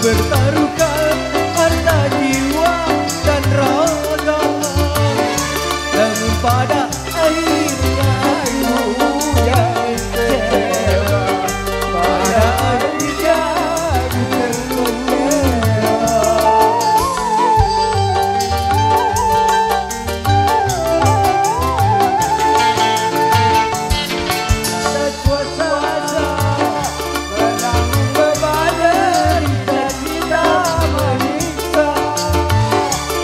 bertaruhkan harta jiwa dan raga, namun pada akhirnya aku yang kecewa. Pada akhirnya aku terkecewa. Tak kuasa menanggung beban derita cinta menyiksa,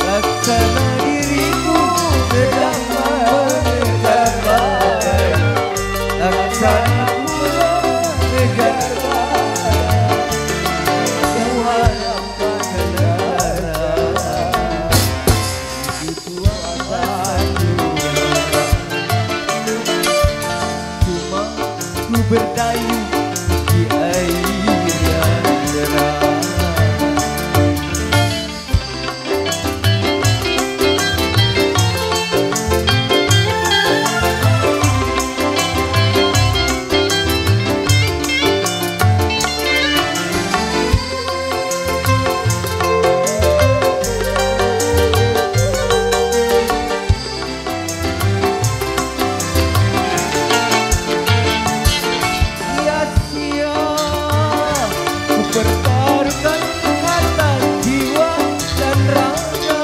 laksana diriku sedang mengejar badai, laksana ku mengejar badai. Kau harapkan negara itu akan juara, cuma ku berdayung di air yang deras. Sia-sia ku pertaruhkan harta jiwa dan raga,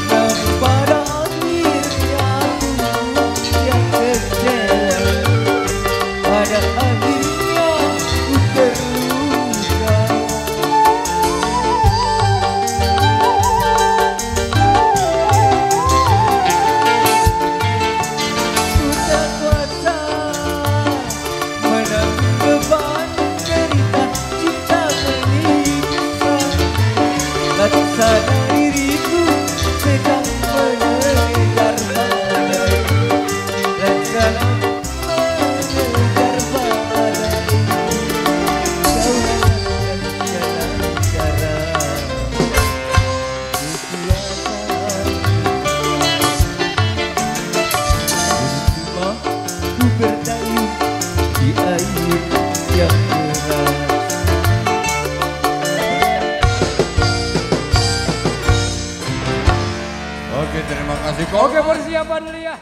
namun pada akhirnya aku yang kecewa. Pada akhirnya ku terluka. Ku tak kuasa menanggung beban derita cinta menyiksa, laksana diriku sedang mengejar badai, laksana mengejar badai. Kau harapkan jalan cara cuma ku berdayung di air yang deras. Oke, terima kasih. Oke, persiapan dulu ya.